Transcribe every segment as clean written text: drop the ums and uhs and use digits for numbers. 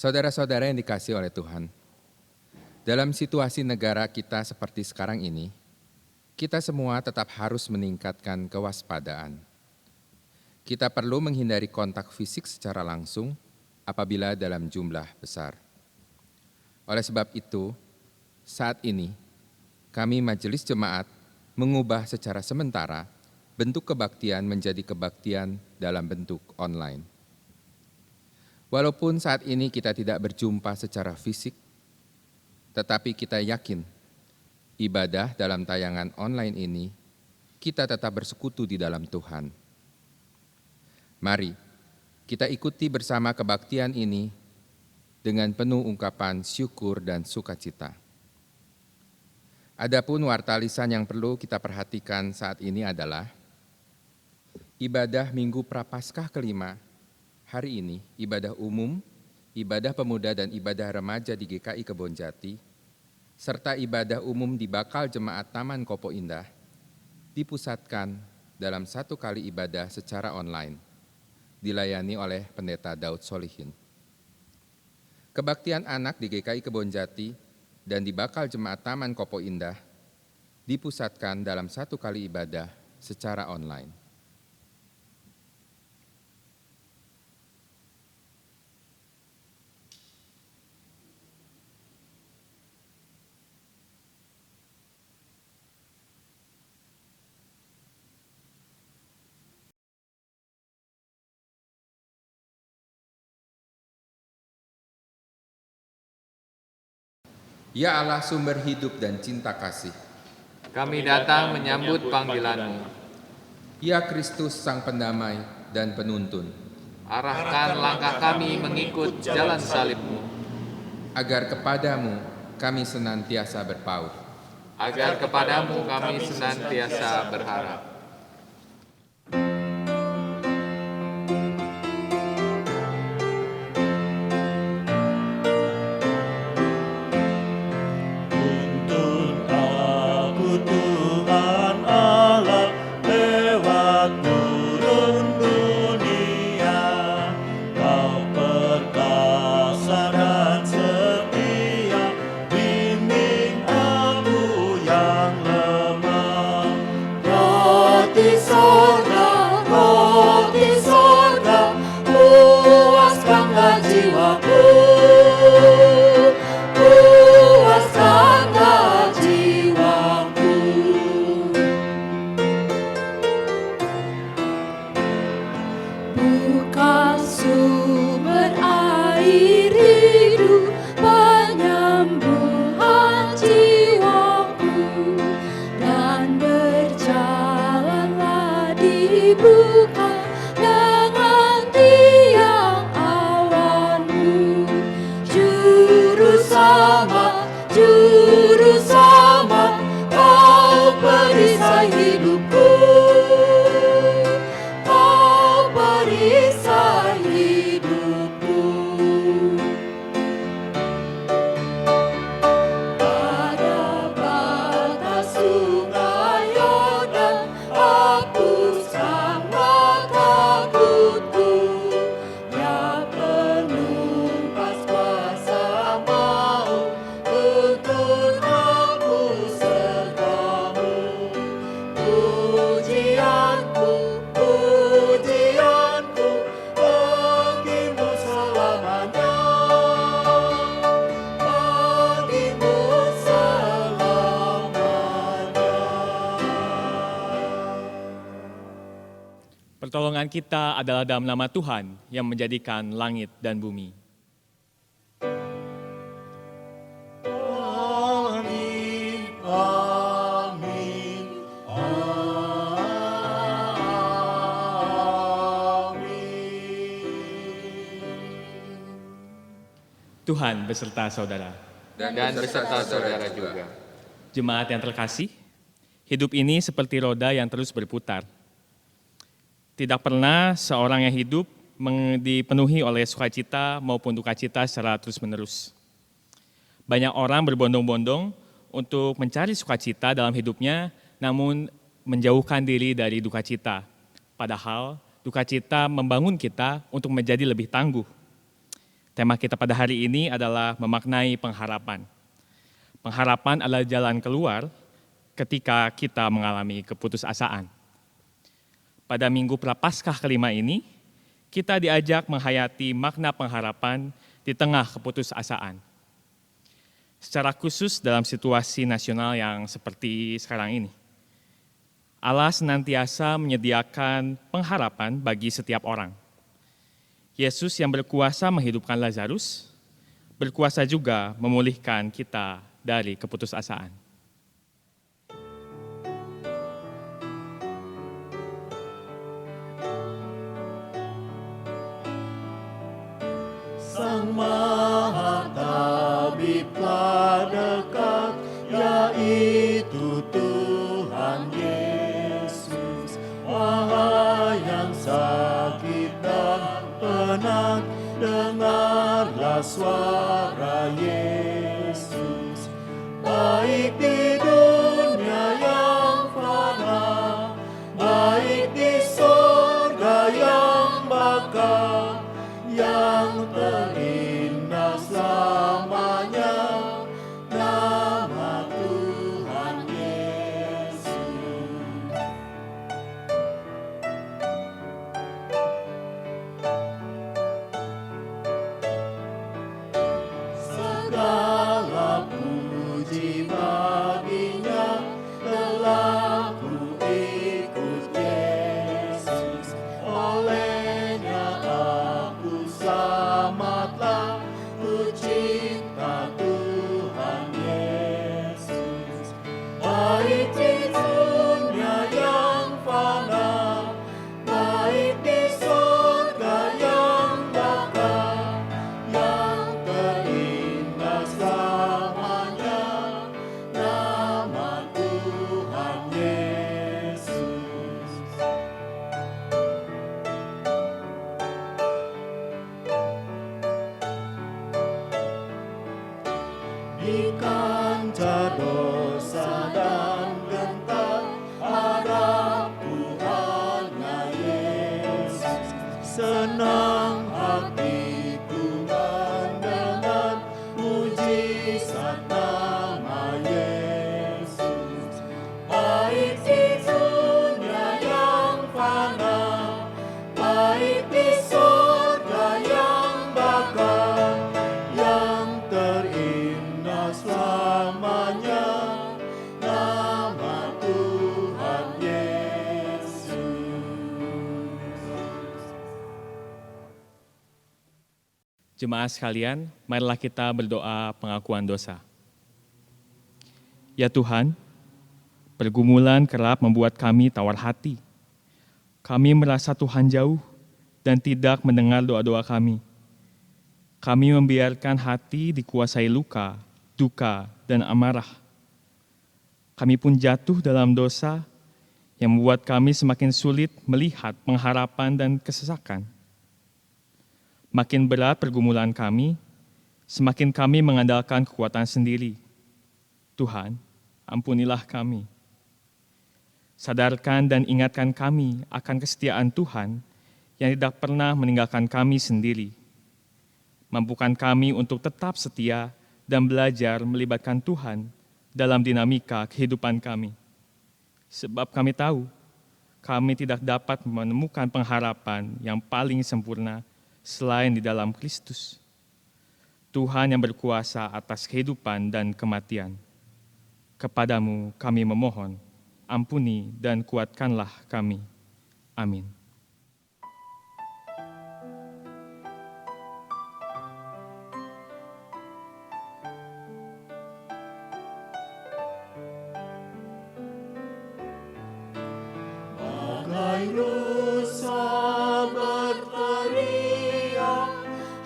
Saudara-saudara yang dikasihi oleh Tuhan, dalam situasi negara kita seperti sekarang ini, kita semua tetap harus meningkatkan kewaspadaan. Kita perlu menghindari kontak fisik secara langsung apabila dalam jumlah besar. Oleh sebab itu, saat ini kami Majelis Jemaat mengubah secara sementara bentuk kebaktian menjadi kebaktian dalam bentuk online. Walaupun saat ini kita tidak berjumpa secara fisik, tetapi kita yakin ibadah dalam tayangan online ini kita tetap bersekutu di dalam Tuhan. Mari kita ikuti bersama kebaktian ini dengan penuh ungkapan syukur dan sukacita. Adapun warta lisan yang perlu kita perhatikan saat ini adalah ibadah Minggu Prapaskah kelima. Hari ini, ibadah umum, ibadah pemuda dan ibadah remaja di GKI Kebonjati, serta ibadah umum di Bakal Jemaat Taman Kopo Indah, dipusatkan dalam satu kali ibadah secara online, dilayani oleh Pendeta Daud Solihin. Kebaktian anak di GKI Kebonjati dan di Bakal Jemaat Taman Kopo Indah, dipusatkan dalam satu kali ibadah secara online. Ya Allah sumber hidup dan cinta kasih, kami datang menyambut panggilan-Mu. Ya Kristus sang pendamai dan penuntun, Arahkan langkah kami mengikut jalan salib-Mu, agar kepadamu kami senantiasa berpaut. agar kepadamu kami senantiasa berharap. Pertolongan kita adalah dalam nama Tuhan yang menjadikan langit dan bumi. Amin, amin, amin. Tuhan beserta saudara. Dan beserta saudara juga. Jemaat yang terkasih, hidup ini seperti roda yang terus berputar. Tidak pernah seorang yang hidup dipenuhi oleh sukacita maupun dukacita secara terus-menerus. Banyak orang berbondong-bondong untuk mencari sukacita dalam hidupnya, namun menjauhkan diri dari dukacita. Padahal dukacita membangun kita untuk menjadi lebih tangguh. Tema kita pada hari ini adalah memaknai pengharapan. Pengharapan adalah jalan keluar ketika kita mengalami keputusasaan. Pada Minggu Prapaskah kelima ini, kita diajak menghayati makna pengharapan di tengah keputusasaan. Secara khusus dalam situasi nasional yang seperti sekarang ini. Allah senantiasa menyediakan pengharapan bagi setiap orang. Yesus yang berkuasa menghidupkan Lazarus, berkuasa juga memulihkan kita dari keputusasaan. Sang Maha Tabib telah dekat, yaitu Tuhan Yesus. Wahai yang sakit dan penat, dengarlah suara Yesus. Baik di dunia yang fana, baik di surga yang bakal, yang terindah selamanya, nama Tuhan Yesus. Segala puji baginya, telah ku ikut Yesus. Olehnya aku selamatlah, ku cinta Tuhan Yesus. Baik di dunia yang fana, baik di surga yang bakal, yang terindah selamanya, nama Tuhan Yesus. Di kancah dosa dan gentar, hadapku hanya Yesus. Senang hatiku mendengar mujizat nama Yesus. Baik di dunia yang fana, baik di surga yang bakal, yang terindah selamanya, nama Tuhan Yesus. Jemaat sekalian, marilah kita berdoa pengakuan dosa. Ya Tuhan, pergumulan kerap membuat kami tawar hati. Kami merasa Tuhan jauh dan tidak mendengar doa-doa kami. Kami membiarkan hati dikuasai luka, duka, dan amarah. Kami pun jatuh dalam dosa yang membuat kami semakin sulit melihat pengharapan dan kesesakan. Makin berat pergumulan kami, semakin kami mengandalkan kekuatan sendiri. Tuhan, ampunilah kami. Sadarkan dan ingatkan kami akan kesetiaan Tuhan yang tidak pernah meninggalkan kami sendiri. Mampukan kami untuk tetap setia dan belajar melibatkan Tuhan dalam dinamika kehidupan kami. Sebab kami tahu, kami tidak dapat menemukan pengharapan yang paling sempurna selain di dalam Kristus. Tuhan yang berkuasa atas kehidupan dan kematian. Kepadamu kami memohon, ampuni dan kuatkanlah kami. Amin. Bagai rusa berteriak,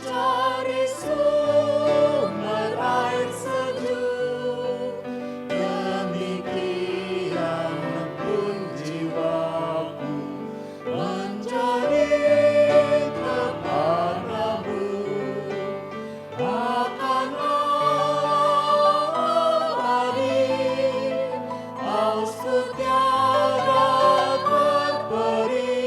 cari sumber air sejuk. Demikian pun jiwaku menjadi kepadamu. Akan abadi, hausku tiada terperi.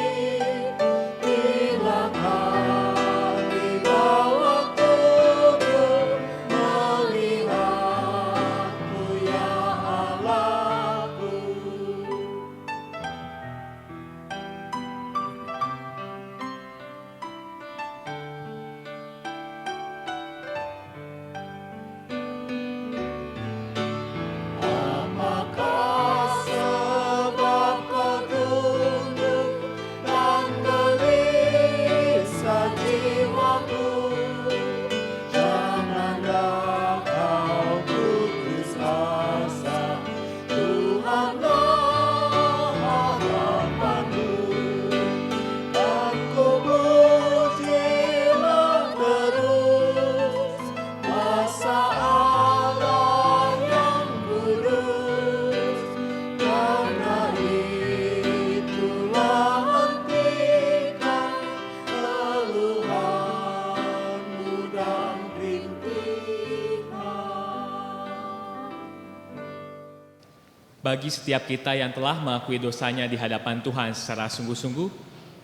Bagi setiap kita yang telah mengakui dosanya di hadapan Tuhan secara sungguh-sungguh,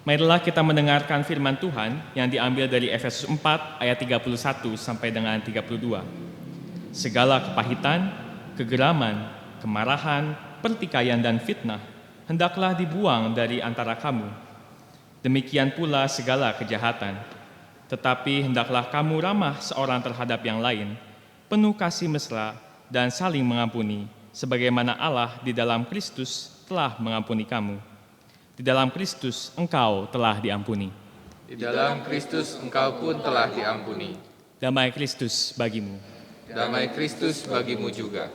marilah kita mendengarkan firman Tuhan yang diambil dari Efesus 4 ayat 31 sampai dengan 32. Segala kepahitan, kegeraman, kemarahan, pertikaian dan fitnah hendaklah dibuang dari antara kamu. Demikian pula segala kejahatan. Tetapi hendaklah kamu ramah seorang terhadap yang lain, penuh kasih mesra dan saling mengampuni, sebagaimana Allah di dalam Kristus telah mengampuni kamu. Di dalam Kristus engkau telah diampuni. Di dalam Kristus engkau pun telah diampuni. Damai Kristus bagimu. Damai Kristus bagimu juga.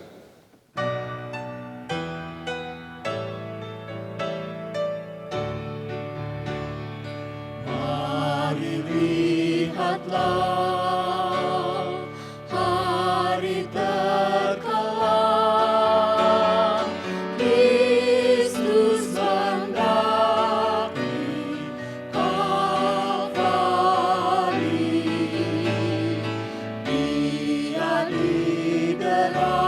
Mari lihatlah hari terkelam, Kristus mendaki Kalvari. Dia didera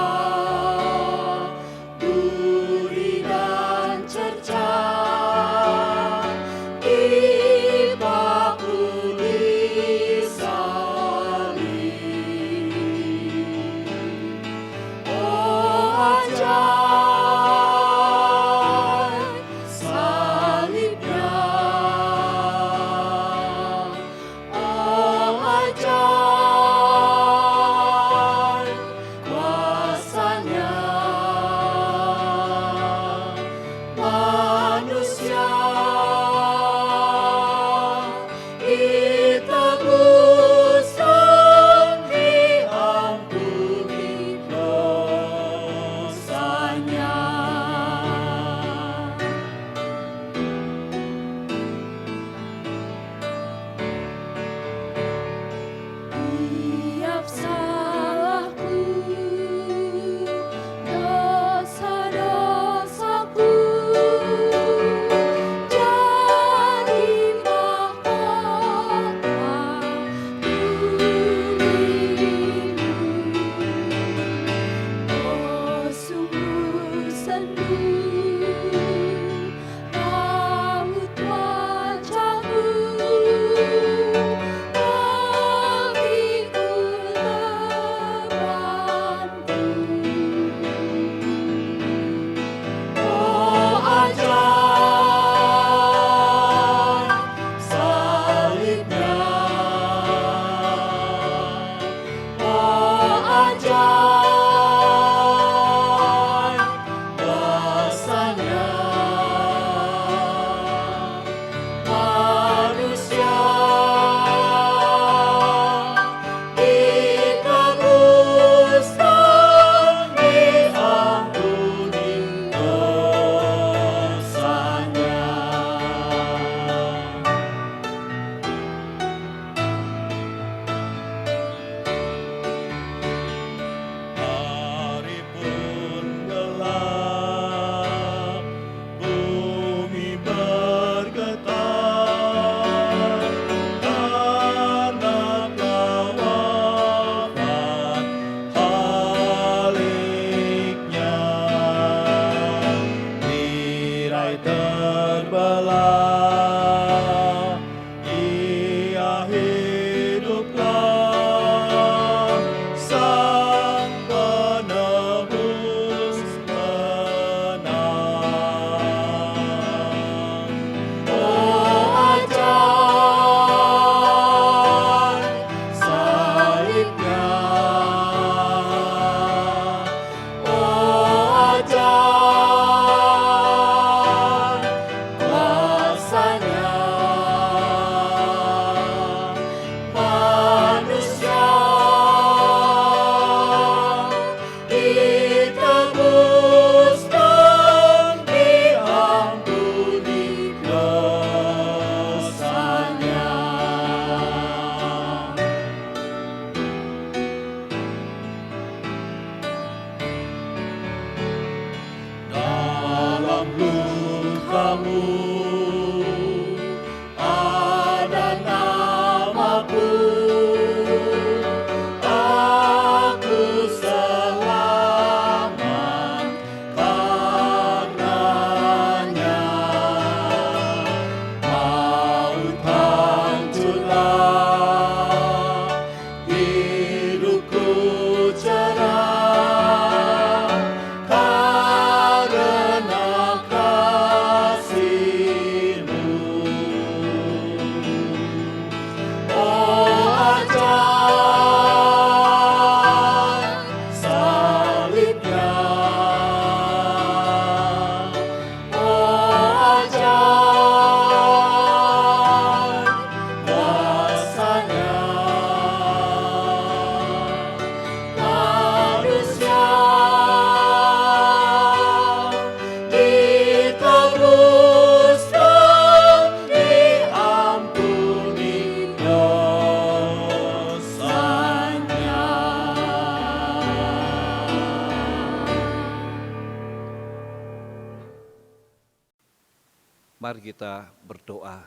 Mari kita berdoa.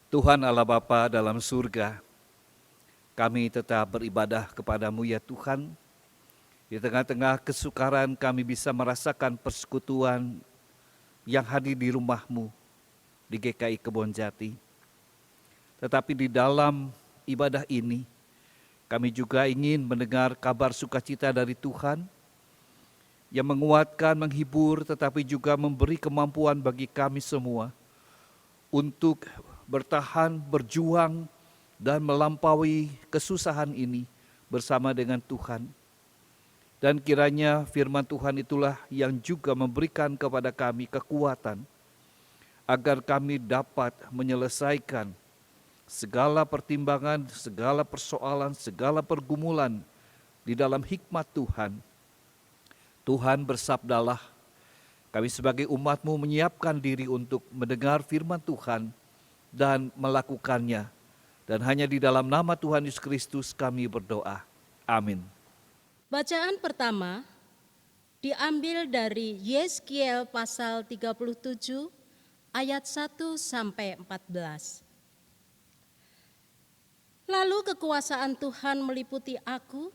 Tuhan Allah Bapa dalam surga, kami tetap beribadah kepadamu ya Tuhan. Di tengah-tengah kesukaran kami bisa merasakan persekutuan yang hadir di rumahmu di GKI Kebonjati. Tetapi di dalam ibadah ini, kami juga ingin mendengar kabar sukacita dari Tuhan yang menguatkan, menghibur, tetapi juga memberi kemampuan bagi kami semua untuk bertahan, berjuang, dan melampaui kesusahan ini bersama dengan Tuhan. Dan kiranya firman Tuhan itulah yang juga memberikan kepada kami kekuatan agar kami dapat menyelesaikan segala pertimbangan, segala persoalan, segala pergumulan di dalam hikmat Tuhan. Tuhan bersabdalah, kami sebagai umat-Mu menyiapkan diri untuk mendengar firman Tuhan dan melakukannya. Dan hanya di dalam nama Tuhan Yesus Kristus kami berdoa. Amin. Bacaan pertama diambil dari Yeskiel pasal 37 ayat 1 sampai 14. Lalu kekuasaan Tuhan meliputi aku,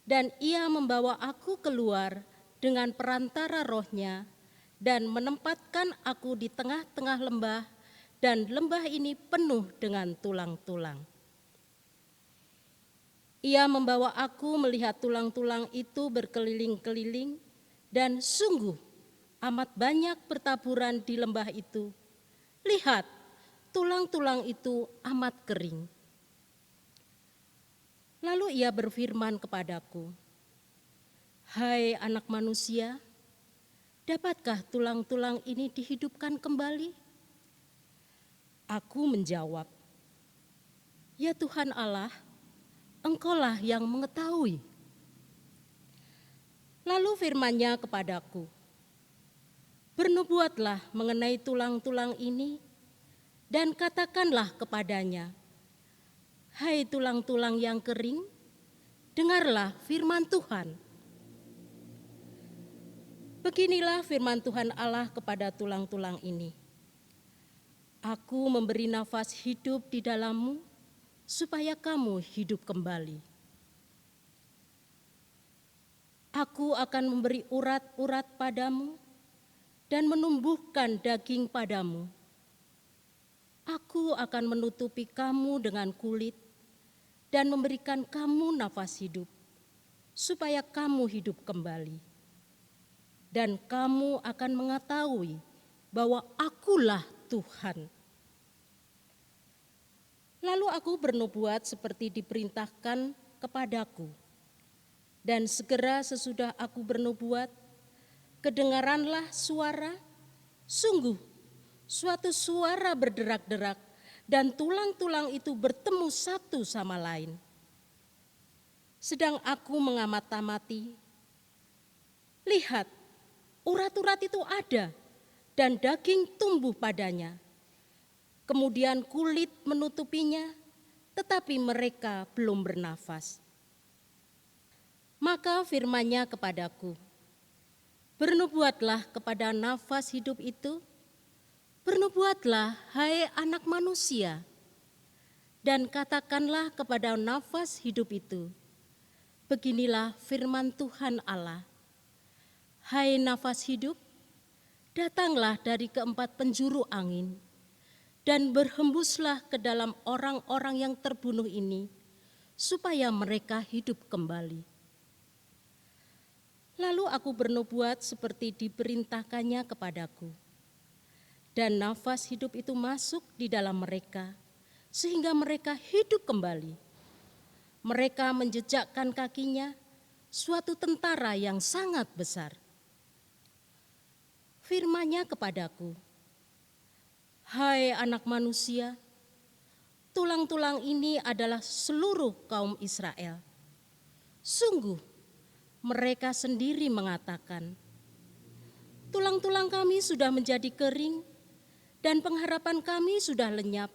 dan Ia membawa aku keluar dengan perantara rohnya dan menempatkan aku di tengah-tengah lembah, dan lembah ini penuh dengan tulang-tulang. Ia membawa aku melihat tulang-tulang itu berkeliling-keliling, dan sungguh amat banyak bertaburan di lembah itu. Lihat, tulang-tulang itu amat kering. Lalu Ia berfirman kepadaku, "Hai anak manusia, dapatkah tulang-tulang ini dihidupkan kembali?" Aku menjawab, "Ya Tuhan Allah, Engkaulah yang mengetahui." Lalu firman-Nya kepadaku, "Bernubuatlah mengenai tulang-tulang ini, dan katakanlah kepadanya, hai tulang-tulang yang kering, dengarlah firman Tuhan. Beginilah firman Tuhan Allah kepada tulang-tulang ini. Aku memberi nafas hidup di dalammu, supaya kamu hidup kembali. Aku akan memberi urat-urat padamu, dan menumbuhkan daging padamu. Aku akan menutupi kamu dengan kulit, dan memberikan kamu nafas hidup, supaya kamu hidup kembali. Dan kamu akan mengetahui bahwa Akulah Tuhan." Lalu aku bernubuat seperti diperintahkan kepadaku. Dan segera sesudah aku bernubuat, kedengaranlah suara, sungguh suatu suara berderak-derak, dan tulang-tulang itu bertemu satu sama lain. Sedang aku mengamati, lihat, urat-urat itu ada, dan daging tumbuh padanya. Kemudian kulit menutupinya, tetapi mereka belum bernafas. Maka firman-Nya kepadaku, "Bernubuatlah kepada nafas hidup itu, bernubuatlah, hai anak manusia, dan katakanlah kepada nafas hidup itu, beginilah firman Tuhan Allah, hai nafas hidup, datanglah dari keempat penjuru angin, dan berhembuslah ke dalam orang-orang yang terbunuh ini, supaya mereka hidup kembali." Lalu aku bernubuat seperti diperintahkannya kepadaku. Dan nafas hidup itu masuk di dalam mereka, sehingga mereka hidup kembali. Mereka menjejakkan kakinya, suatu tentara yang sangat besar. Firman-Nya kepadaku, "Hai anak manusia, tulang-tulang ini adalah seluruh kaum Israel. Sungguh, mereka sendiri mengatakan, tulang-tulang kami sudah menjadi kering, dan pengharapan kami sudah lenyap,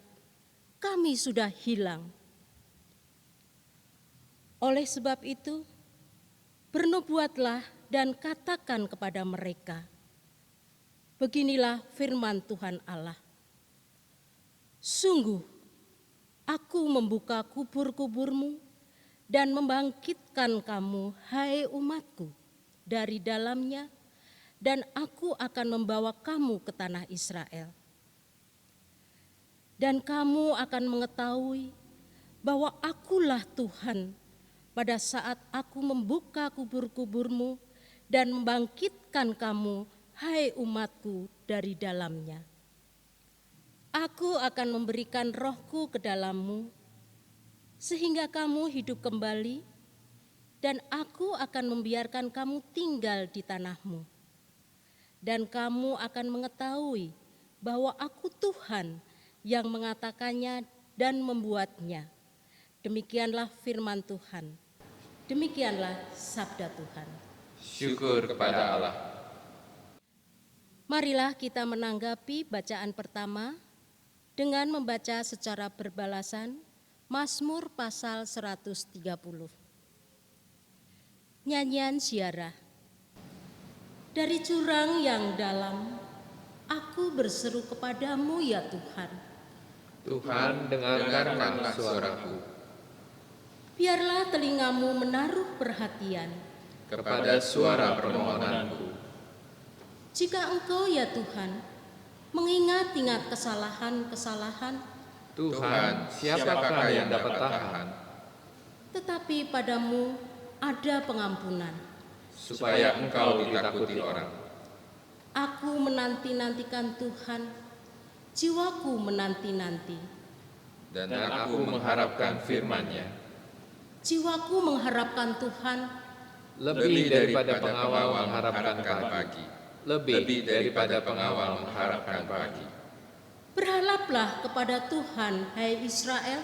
kami sudah hilang. Oleh sebab itu, bernubuatlah dan katakan kepada mereka, Beginilah firman Tuhan Allah. Sungguh, aku membuka kubur-kuburmu dan membangkitkan kamu, hai umatku, dari dalamnya, dan aku akan membawa kamu ke tanah Israel. Dan kamu akan mengetahui bahwa akulah Tuhan pada saat aku membuka kubur-kuburmu dan membangkitkan kamu, hai umatku, dari dalamnya. Aku akan memberikan rohku ke dalammu, sehingga kamu hidup kembali, dan aku akan membiarkan kamu tinggal di tanahmu. Dan kamu akan mengetahui bahwa aku Tuhan yang mengatakannya dan membuatnya. Demikianlah firman Tuhan. Demikianlah sabda Tuhan. Syukur kepada Allah. Marilah kita menanggapi bacaan pertama dengan membaca secara berbalasan Mazmur pasal 130. Nyanyian ziarah. Dari jurang yang dalam, aku berseru kepadamu ya Tuhan. Tuhan, dengarkanlah suaraku. Biarlah telingamu menaruh perhatian. Kepada suara permohonanku. Jika Engkau ya Tuhan, mengingat-ingat kesalahan-kesalahan, Tuhan, siapakah yang dapat tahan? tetapi padamu ada pengampunan. Supaya Engkau ditakuti orang. Aku menanti-nantikan Tuhan, jiwaku menanti-nanti. Dan aku mengharapkan firman-Nya. Jiwaku mengharapkan Tuhan, Lebih daripada pengawal mengharapkan pagi. Lebih daripada pengawal mengharapkan pagi. berharaplah kepada Tuhan, hai Israel.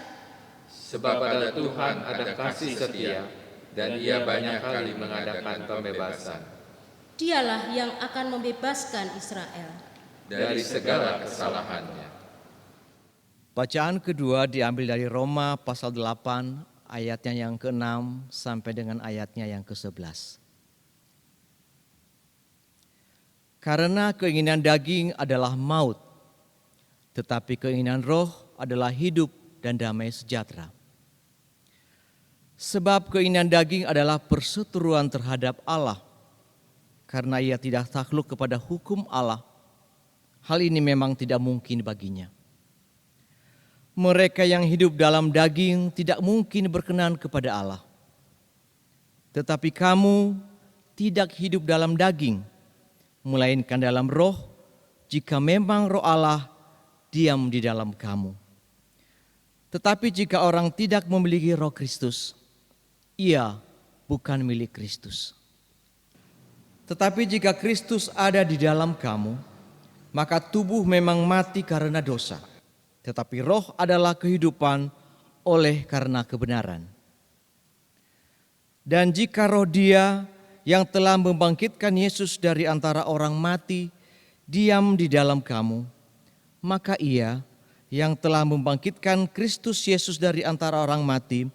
Sebab pada Tuhan ada kasih setia, dan Ia banyak kali mengadakan pembebasan Dialah yang akan membebaskan Israel. dari segala kesalahannya. Bacaan kedua diambil dari Roma pasal 8 ayatnya yang ke-6 sampai dengan ayatnya yang ke-11. Karena keinginan daging adalah maut, tetapi keinginan roh adalah hidup dan damai sejahtera. Sebab keinginan daging adalah perseteruan terhadap Allah, karena ia tidak takluk kepada hukum Allah. Hal ini memang tidak mungkin baginya. Mereka yang hidup dalam daging tidak mungkin berkenan kepada Allah. Tetapi kamu tidak hidup dalam daging, melainkan dalam roh, jika memang roh Allah diam di dalam kamu. Tetapi jika orang tidak memiliki roh Kristus, ia bukan milik Kristus. Tetapi jika Kristus ada di dalam kamu, maka tubuh memang mati karena dosa, tetapi roh adalah kehidupan oleh karena kebenaran. Dan jika roh Dia yang telah membangkitkan Yesus dari antara orang mati diam di dalam kamu, maka Ia yang telah membangkitkan Kristus Yesus dari antara orang mati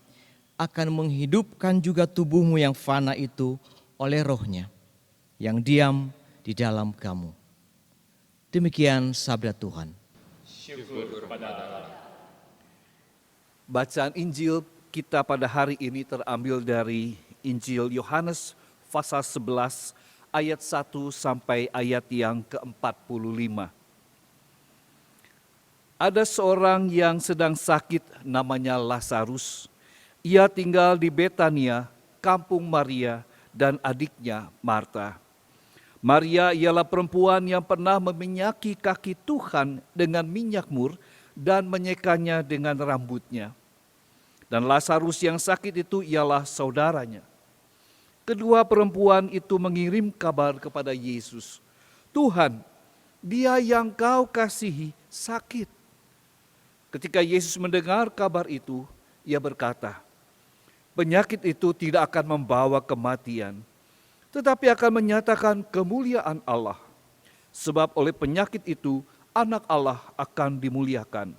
akan menghidupkan juga tubuhmu yang fana itu oleh rohnya yang diam di dalam kamu. Demikian sabda Tuhan. Bacaan Injil kita pada hari ini terambil dari Injil Yohanes pasal 11 ayat 1 sampai ayat yang ke-45. Ada seorang yang sedang sakit namanya Lazarus. Ia tinggal di Betania, kampung Maria dan adiknya Marta. Maria ialah perempuan yang pernah meminyaki kaki Tuhan dengan minyak mur dan menyekanya dengan rambutnya. Dan Lazarus yang sakit itu ialah saudaranya. Kedua perempuan itu mengirim kabar kepada Yesus, "Tuhan, dia yang kau kasihi sakit." Ketika Yesus mendengar kabar itu, ia berkata, "Penyakit itu tidak akan membawa kematian, tetapi akan menyatakan kemuliaan Allah. Sebab oleh penyakit itu anak Allah akan dimuliakan."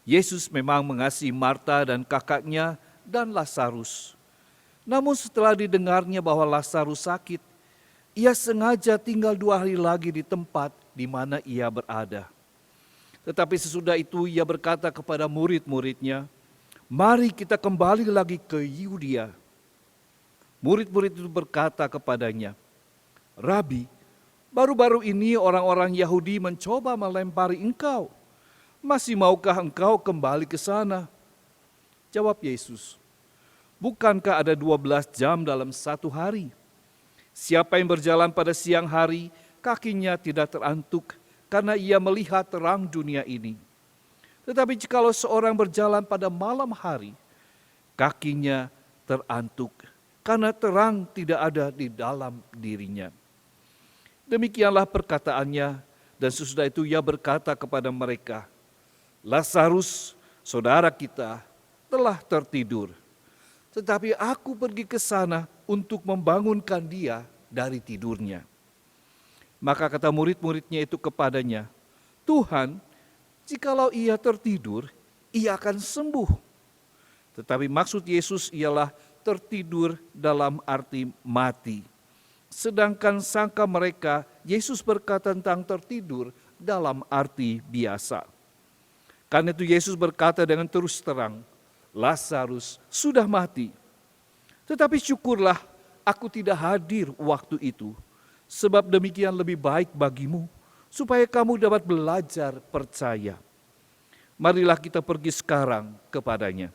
Yesus memang mengasihi Marta dan kakaknya dan Lazarus. Namun setelah didengarnya bahwa Lazarus sakit, Ia sengaja tinggal 2 hari lagi di tempat di mana ia berada. Tetapi sesudah itu ia berkata kepada murid-muridnya, "Mari kita kembali lagi ke Yudea." Murid-murid itu berkata kepadanya, "Rabi, baru-baru ini orang-orang Yahudi mencoba melempari engkau. Masih maukah engkau kembali ke sana?" Jawab Yesus, "Bukankah ada 12 jam dalam satu hari? Siapa yang berjalan pada siang hari, kakinya tidak terantuk, karena ia melihat terang dunia ini. Tetapi jikalau seorang berjalan pada malam hari, kakinya terantuk, karena terang tidak ada di dalam dirinya." Demikianlah perkataannya, dan sesudah itu ia berkata kepada mereka, "Lazarus, saudara kita, telah tertidur. Tetapi aku pergi ke sana untuk membangunkan dia dari tidurnya." Maka kata murid-muridnya itu kepadanya, "Tuhan, jikalau ia tertidur, ia akan sembuh." Tetapi maksud Yesus ialah tertidur dalam arti mati. Sedangkan sangka mereka, Yesus berkata tentang tertidur dalam arti biasa. Karena itu Yesus berkata dengan terus terang, "Lazarus sudah mati. Tetapi syukurlah aku tidak hadir waktu itu, sebab demikian lebih baik bagimu, supaya kamu dapat belajar percaya. Marilah kita pergi sekarang kepadanya."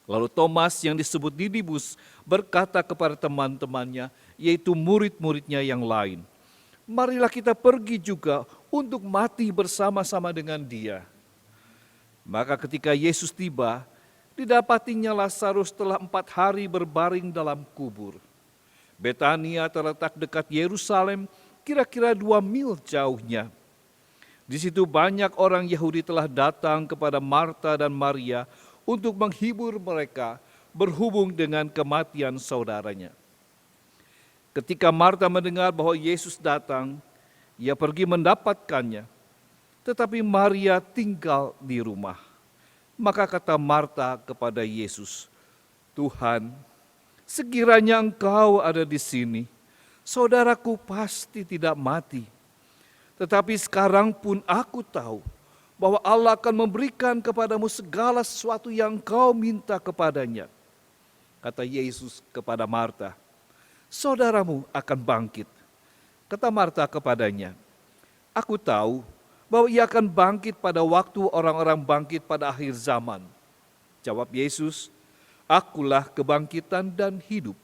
Lalu Thomas yang disebut Didibus berkata kepada teman-temannya, yaitu murid-muridnya yang lain, "Marilah kita pergi juga untuk mati bersama-sama dengan dia." Maka ketika Yesus tiba, didapatinya Lazarus telah 4 hari berbaring dalam kubur. Betania terletak dekat Yerusalem, kira-kira 2 mil jauhnya. Di situ banyak orang Yahudi telah datang kepada Marta dan Maria untuk menghibur mereka berhubung dengan kematian saudaranya. Ketika Marta mendengar bahwa Yesus datang, ia pergi mendapatkannya. Tetapi Maria tinggal di rumah. Maka kata Marta kepada Yesus, "Tuhan, sekiranya engkau ada di sini, saudaraku pasti tidak mati. Tetapi sekarang pun aku tahu bahwa Allah akan memberikan kepadamu segala sesuatu yang kau minta kepadanya." Kata Yesus kepada Marta, "Saudaramu akan bangkit." Kata Marta kepadanya, "Aku tahu bahwa ia akan bangkit pada waktu orang-orang bangkit pada akhir zaman." Jawab Yesus, "Akulah kebangkitan dan hidup.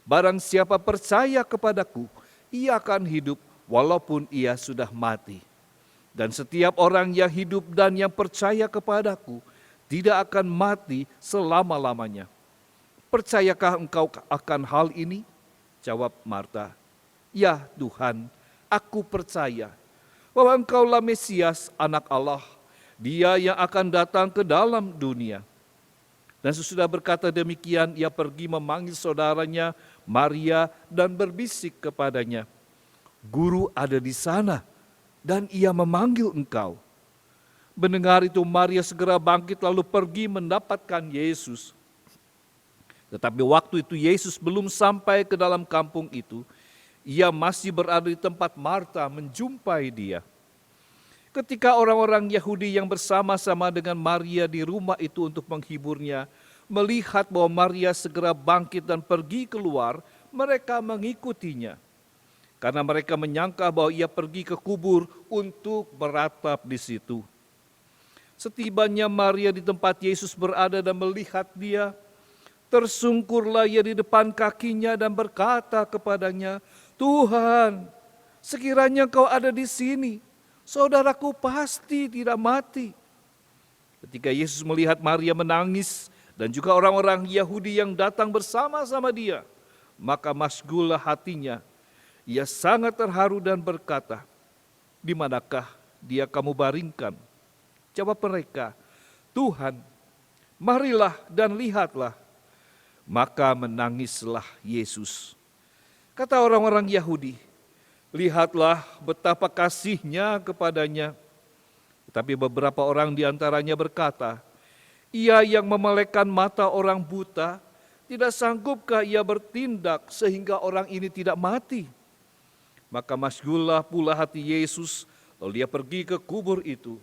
Barang siapa percaya kepadaku, ia akan hidup walaupun ia sudah mati. Dan setiap orang yang hidup dan yang percaya kepadaku tidak akan mati selama-lamanya. Percayakah engkau akan hal ini?" Jawab Marta, "Ya Tuhan, aku percaya bahwa engkaulah Mesias, Anak Allah, Dia yang akan datang ke dalam dunia." Dan sesudah berkata demikian, ia pergi memanggil saudaranya Maria dan berbisik kepadanya, "Guru ada di sana dan ia memanggil engkau." Mendengar itu Maria segera bangkit lalu pergi mendapatkan Yesus. Tetapi waktu itu Yesus belum sampai ke dalam kampung itu, ia masih berada di tempat Marta menjumpai dia. Ketika orang-orang Yahudi yang bersama-sama dengan Maria di rumah itu untuk menghiburnya, melihat bahwa Maria segera bangkit dan pergi keluar, mereka mengikutinya. Karena mereka menyangka bahwa ia pergi ke kubur untuk beratap di situ. Setibanya Maria di tempat Yesus berada dan melihat dia, tersungkurlah ia di depan kakinya dan berkata kepadanya, "Tuhan, sekiranya Kau ada di sini, saudaraku pasti tidak mati." Ketika Yesus melihat Maria menangis dan juga orang-orang Yahudi yang datang bersama-sama dia, maka masgullah hatinya. Ia sangat terharu dan berkata, "Di manakah dia kamu baringkan?" Jawab mereka, "Tuhan, marilah dan lihatlah." Maka menangislah Yesus. Kata orang-orang Yahudi, "Lihatlah betapa kasihnya kepadanya." Tetapi beberapa orang di antaranya berkata, "Ia yang memelekkan mata orang buta, tidak sanggupkah ia bertindak sehingga orang ini tidak mati?" Maka masgullah pula hati Yesus, lalu dia pergi ke kubur itu.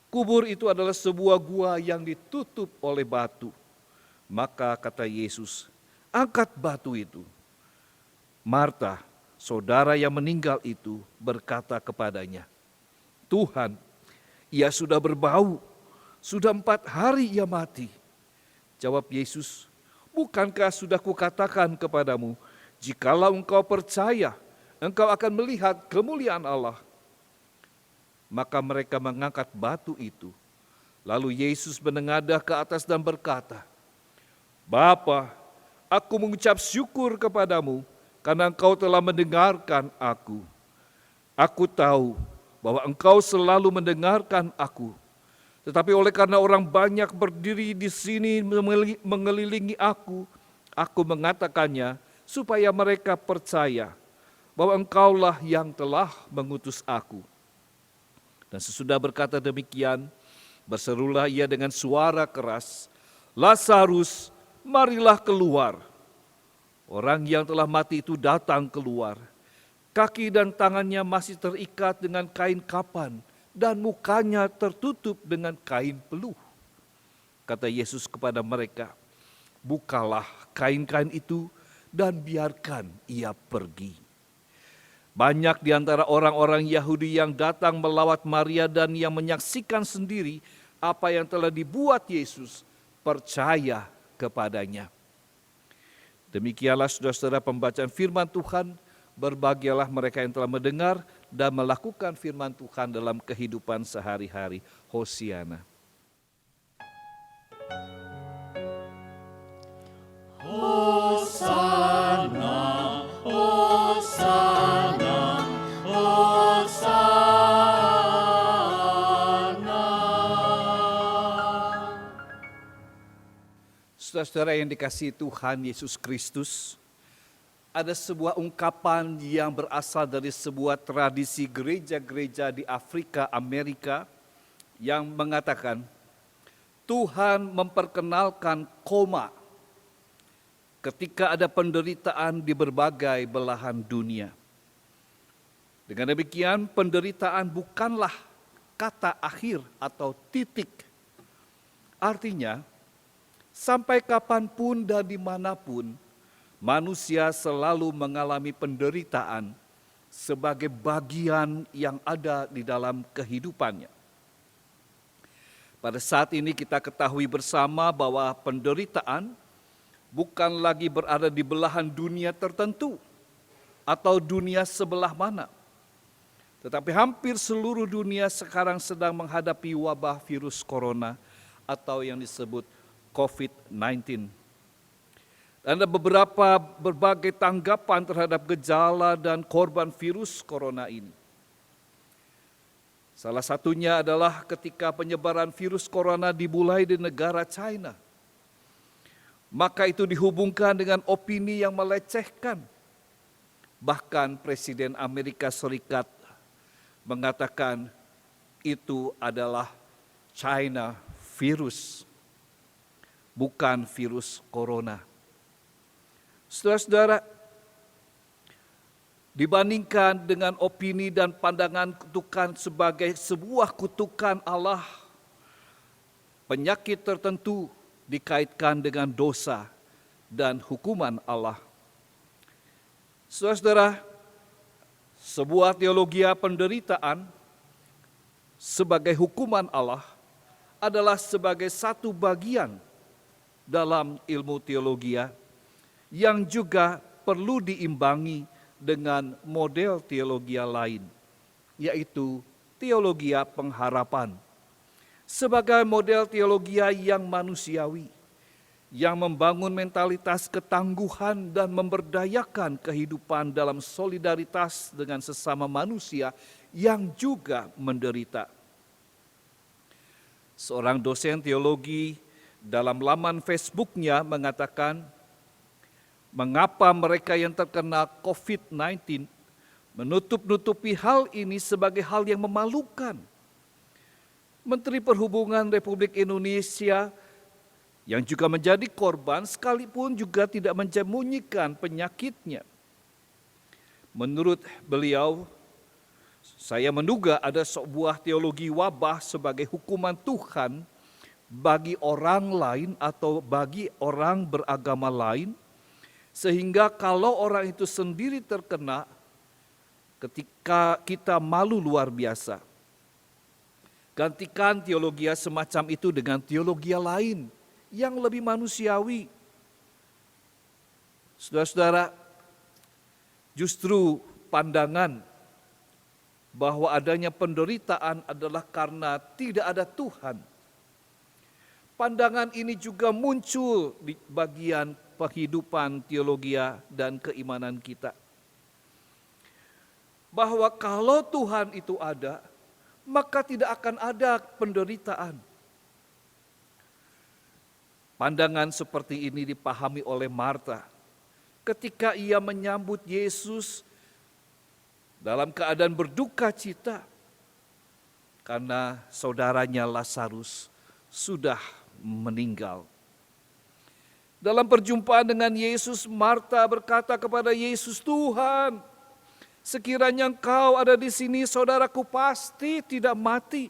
Kubur itu adalah sebuah gua yang ditutup oleh batu. Maka kata Yesus, angkat batu itu. Marta, saudara yang meninggal itu, berkata kepadanya, Tuhan, ia sudah berbau, sudah 4 hari ia mati. Jawab Yesus, bukankah sudah kukatakan kepadamu, jikalau engkau percaya, engkau akan melihat kemuliaan Allah. Maka mereka mengangkat batu itu. Lalu Yesus menengadah ke atas dan berkata, Bapa, aku mengucap syukur kepadamu karena engkau telah mendengarkan aku. Aku tahu bahwa engkau selalu mendengarkan aku. Tetapi oleh karena orang banyak berdiri di sini mengelilingi aku mengatakannya supaya mereka percaya bahwa engkaulah yang telah mengutus aku. Dan sesudah berkata demikian, berserulah ia dengan suara keras, Lazarus, marilah keluar. Orang yang telah mati itu datang keluar. Kaki dan tangannya masih terikat dengan kain kapan, dan mukanya tertutup dengan kain peluh. Kata Yesus kepada mereka, bukalah kain-kain itu dan biarkan ia pergi. Banyak di antara orang-orang Yahudi yang datang melawat Maria dan yang menyaksikan sendiri apa yang telah dibuat Yesus, percaya kepadanya. Demikianlah saudara-saudara pembacaan firman Tuhan. Berbahagialah mereka yang telah mendengar dan melakukan firman Tuhan dalam kehidupan sehari-hari. Hosiana. Hosana, Hosana, Hosana. Saudara-saudara yang dikasihi Tuhan Yesus Kristus, ada sebuah ungkapan yang berasal dari sebuah tradisi gereja-gereja di Afrika, Amerika, yang mengatakan, Tuhan memperkenalkan koma ketika ada penderitaan di berbagai belahan dunia. Dengan demikian, penderitaan bukanlah kata akhir atau titik. Artinya, sampai kapanpun dan dimanapun, manusia selalu mengalami penderitaan sebagai bagian yang ada di dalam kehidupannya. Pada saat ini kita ketahui bersama bahwa penderitaan bukan lagi berada di belahan dunia tertentu atau dunia sebelah mana. Tetapi hampir seluruh dunia sekarang sedang menghadapi wabah virus corona atau yang disebut COVID-19. Ada berbagai tanggapan terhadap gejala dan korban virus corona ini. Salah satunya adalah ketika penyebaran virus corona dimulai di negara China. Maka itu dihubungkan dengan opini yang melecehkan. Bahkan Presiden Amerika Serikat mengatakan itu adalah China virus, bukan virus corona. Saudara-saudara, dibandingkan dengan opini dan pandangan kutukan sebagai sebuah kutukan Allah, penyakit tertentu dikaitkan dengan dosa dan hukuman Allah. Saudara-saudara, sebuah teologi penderitaan sebagai hukuman Allah adalah sebagai satu bagian dalam ilmu teologi yang juga perlu diimbangi dengan model teologi lain, yaitu teologi pengharapan. Sebagai model teologi yang manusiawi, yang membangun mentalitas ketangguhan dan memberdayakan kehidupan dalam solidaritas dengan sesama manusia yang juga menderita. Seorang dosen teologi dalam laman Facebooknya mengatakan, mengapa mereka yang terkena COVID-19 menutup-nutupi hal ini sebagai hal yang memalukan. Menteri Perhubungan Republik Indonesia yang juga menjadi korban sekalipun juga tidak menyembunyikan penyakitnya. Menurut beliau, saya menduga ada sebuah teologi wabah sebagai hukuman Tuhan bagi orang lain atau bagi orang beragama lain, sehingga kalau orang itu sendiri terkena, ketika kita malu luar biasa. Gantikan teologi semacam itu dengan teologi lain yang lebih manusiawi. Saudara-saudara, justru pandangan bahwa adanya penderitaan adalah karena tidak ada Tuhan. Pandangan ini juga muncul di bagian kehidupan teologi dan keimanan kita. Bahwa kalau Tuhan itu ada, maka tidak akan ada penderitaan. Pandangan seperti ini dipahami oleh Marta ketika ia menyambut Yesus dalam keadaan berduka cita karena saudaranya Lazarus sudah meninggal. Dalam perjumpaan dengan Yesus, Marta berkata kepada Yesus, "Tuhan, sekiranya Engkau ada di sini, saudaraku pasti tidak mati.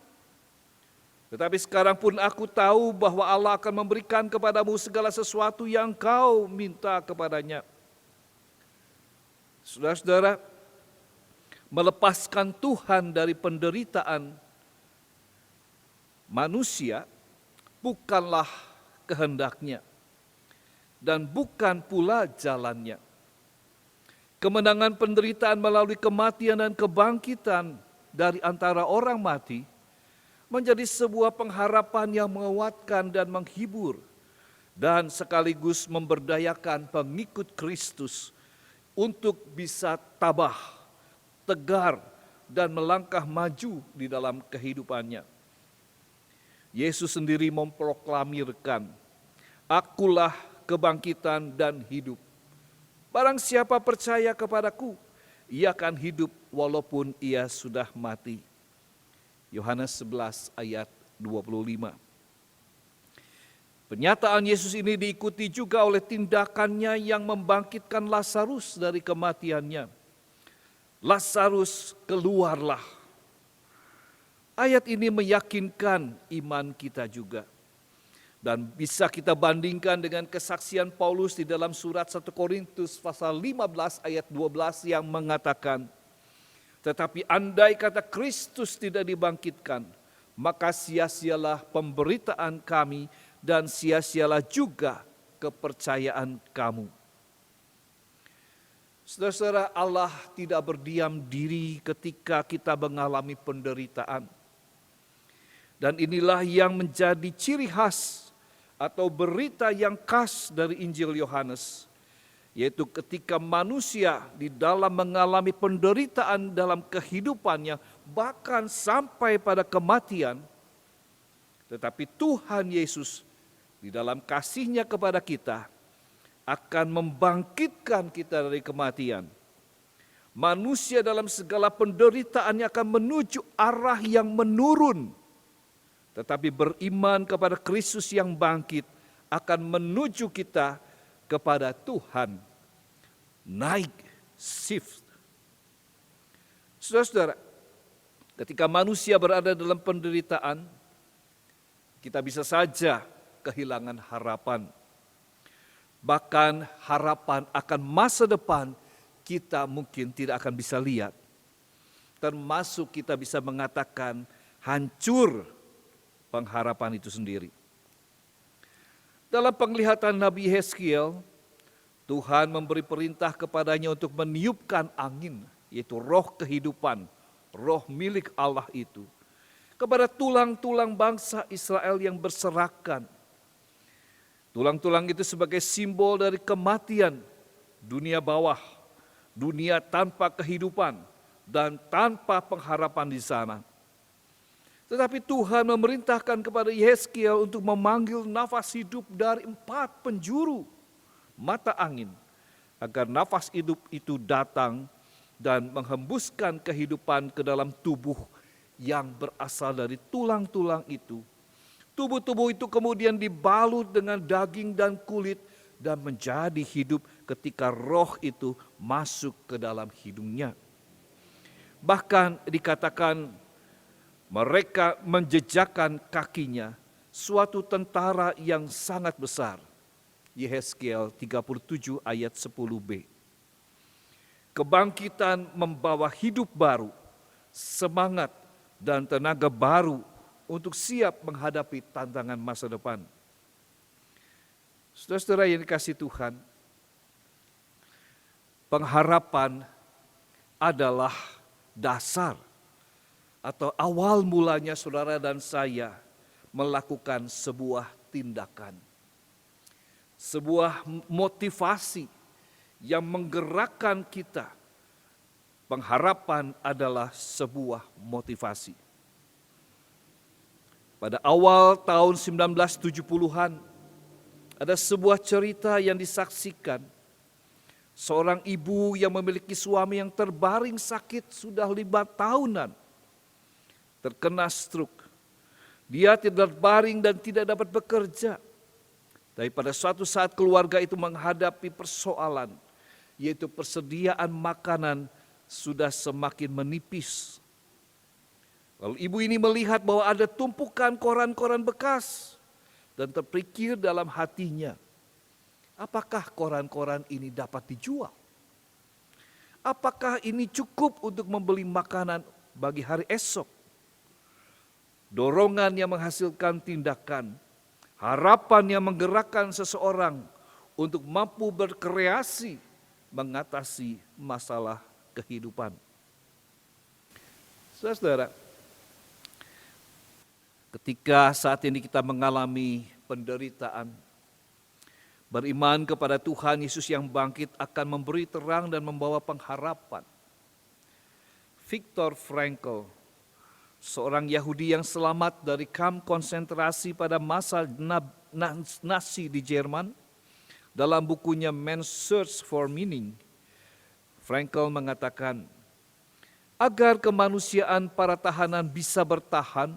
Tetapi sekarang pun aku tahu bahwa Allah akan memberikan kepadamu segala sesuatu yang Engkau minta kepadanya." Saudara-saudara, melepaskan Tuhan dari penderitaan manusia bukanlah kehendaknya dan bukan pula jalannya. Kemenangan penderitaan melalui kematian dan kebangkitan dari antara orang mati menjadi sebuah pengharapan yang menguatkan dan menghibur dan sekaligus memberdayakan pengikut Kristus untuk bisa tabah, tegar, dan melangkah maju di dalam kehidupannya. Yesus sendiri memproklamirkan, "Akulah kebangkitan dan hidup. Barang siapa percaya kepadaku, ia akan hidup walaupun ia sudah mati." Yohanes 11 ayat 25. Pernyataan Yesus ini diikuti juga oleh tindakannya yang membangkitkan Lazarus dari kematiannya. "Lazarus, keluarlah." Ayat ini meyakinkan iman kita juga. Dan bisa kita bandingkan dengan kesaksian Paulus di dalam surat 1 Korintus pasal 15 ayat 12 yang mengatakan, "Tetapi andai kata Kristus tidak dibangkitkan, maka sia-sialah pemberitaan kami dan sia-sialah juga kepercayaan kamu." Saudara-saudara, Allah tidak berdiam diri ketika kita mengalami penderitaan. Dan inilah yang menjadi ciri khas atau berita yang khas dari Injil Yohanes, yaitu ketika manusia di dalam mengalami penderitaan dalam kehidupannya, bahkan sampai pada kematian, tetapi Tuhan Yesus di dalam kasih-Nya kepada kita akan membangkitkan kita dari kematian. Manusia dalam segala penderitaannya akan menuju arah yang menurun, tetapi beriman kepada Kristus yang bangkit akan menuju kita kepada Tuhan. Naik shift. Saudara-saudara, ketika manusia berada dalam penderitaan, kita bisa saja kehilangan harapan. Bahkan harapan akan masa depan kita mungkin tidak akan bisa lihat. Termasuk kita bisa mengatakan hancur pengharapan itu sendiri. Dalam penglihatan Nabi Yeskiel, Tuhan memberi perintah kepadanya untuk meniupkan angin, yaitu roh kehidupan, roh milik Allah itu, kepada tulang-tulang bangsa Israel yang berserakan. Tulang-tulang itu sebagai simbol dari kematian, dunia bawah, dunia tanpa kehidupan, dan tanpa pengharapan di sana. Tetapi Tuhan memerintahkan kepada Yeskiel untuk memanggil nafas hidup dari 4 penjuru mata angin, agar nafas hidup itu datang dan menghembuskan kehidupan ke dalam tubuh yang berasal dari tulang-tulang itu. Tubuh-tubuh itu kemudian dibalut dengan daging dan kulit dan menjadi hidup ketika roh itu masuk ke dalam hidungnya. Bahkan dikatakan mereka menjejakkan kakinya suatu tentara yang sangat besar. Yehezkiel 37 ayat 10b. Kebangkitan membawa hidup baru, semangat dan tenaga baru untuk siap menghadapi tantangan masa depan. Saudara-saudara yang dikasihi Tuhan, pengharapan adalah dasar atau awal mulanya saudara dan saya melakukan sebuah tindakan. Sebuah motivasi yang menggerakkan kita. Pengharapan adalah sebuah motivasi. Pada awal tahun 1970-an, ada sebuah cerita yang disaksikan. Seorang ibu yang memiliki suami yang terbaring sakit sudah 5 tahunan, terkena stroke. Dia tidak berbaring dan tidak dapat bekerja. Tapi pada suatu saat keluarga itu menghadapi persoalan, yaitu persediaan makanan sudah semakin menipis. Lalu ibu ini melihat bahwa ada tumpukan koran-koran bekas dan terpikir dalam hatinya, apakah koran-koran ini dapat dijual? Apakah ini cukup untuk membeli makanan bagi hari esok? Dorongan yang menghasilkan tindakan, harapan yang menggerakkan seseorang untuk mampu berkreasi mengatasi masalah kehidupan. Saudara-saudara, ketika saat ini kita mengalami penderitaan, beriman kepada Tuhan Yesus yang bangkit akan memberi terang dan membawa pengharapan. Viktor Frankl, seorang Yahudi yang selamat dari kamp konsentrasi pada masa Nazi di Jerman, dalam bukunya Man's Search for Meaning, Frankl mengatakan, agar kemanusiaan para tahanan bisa bertahan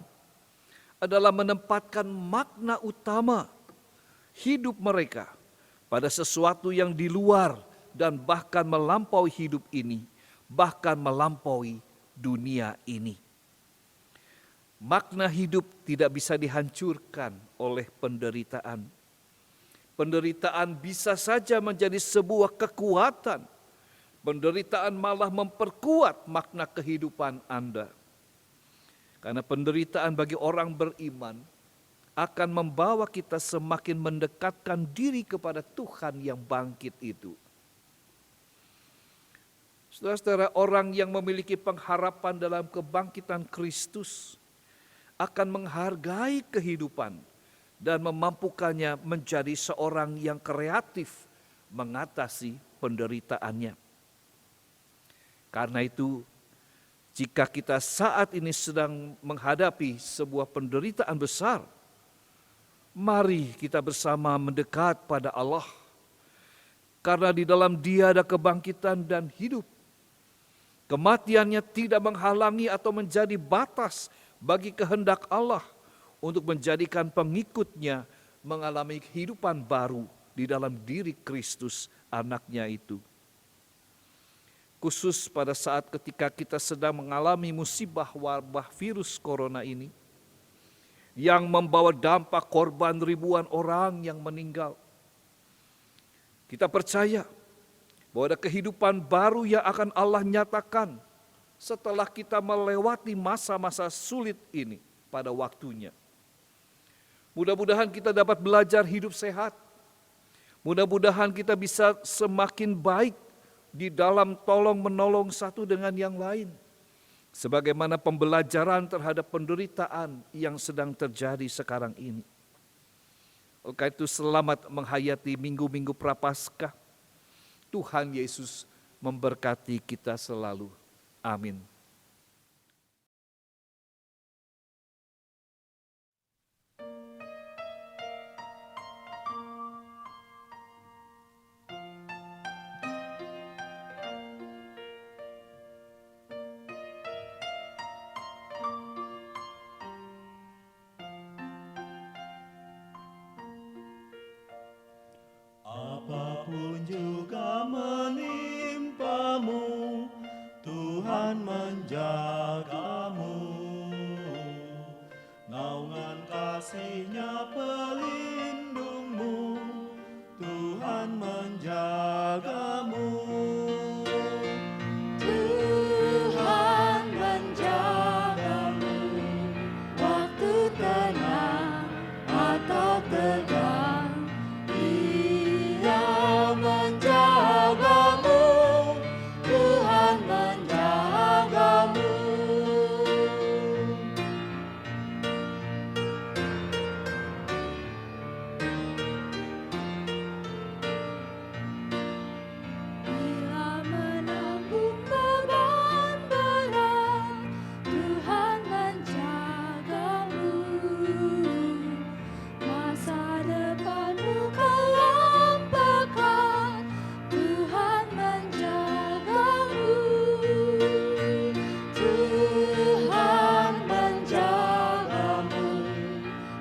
adalah menempatkan makna utama hidup mereka pada sesuatu yang di luar dan bahkan melampaui hidup ini, bahkan melampaui dunia ini. Makna hidup tidak bisa dihancurkan oleh penderitaan. Penderitaan bisa saja menjadi sebuah kekuatan. Penderitaan malah memperkuat makna kehidupan Anda. Karena penderitaan bagi orang beriman akan membawa kita semakin mendekatkan diri kepada Tuhan yang bangkit itu. Saudara-saudara, orang yang memiliki pengharapan dalam kebangkitan Kristus akan menghargai kehidupan dan memampukannya menjadi seorang yang kreatif mengatasi penderitaannya. Karena itu, jika kita saat ini sedang menghadapi sebuah penderitaan besar, mari kita bersama mendekat pada Allah. Karena di dalam Dia ada kebangkitan dan hidup. Kematiannya tidak menghalangi atau menjadi batas bagi kehendak Allah untuk menjadikan pengikutnya mengalami kehidupan baru di dalam diri Kristus anaknya itu. Khusus pada saat ketika kita sedang mengalami musibah wabah virus corona ini, yang membawa dampak korban ribuan orang yang meninggal. Kita percaya bahwa ada kehidupan baru yang akan Allah nyatakan setelah kita melewati masa-masa sulit ini pada waktunya. Mudah-mudahan kita dapat belajar hidup sehat. Mudah-mudahan kita bisa semakin baik di dalam tolong-menolong satu dengan yang lain. Sebagaimana pembelajaran terhadap penderitaan yang sedang terjadi sekarang ini. Oleh itu selamat menghayati minggu-minggu Prapaskah. Tuhan Yesus memberkati kita selalu. Amin. Apapun juga menjagamu, naungan kasih-Nya pelindungmu, Tuhan menjagamu. Tuhan menjagamu, waktu tenang atau tegang, Dia menjagamu, Tuhan menjagamu. Bila menanggung beban berat, Tuhan menjagamu. Masa depanmu kelam pekat, Tuhan menjagamu. Tuhan menjagamu,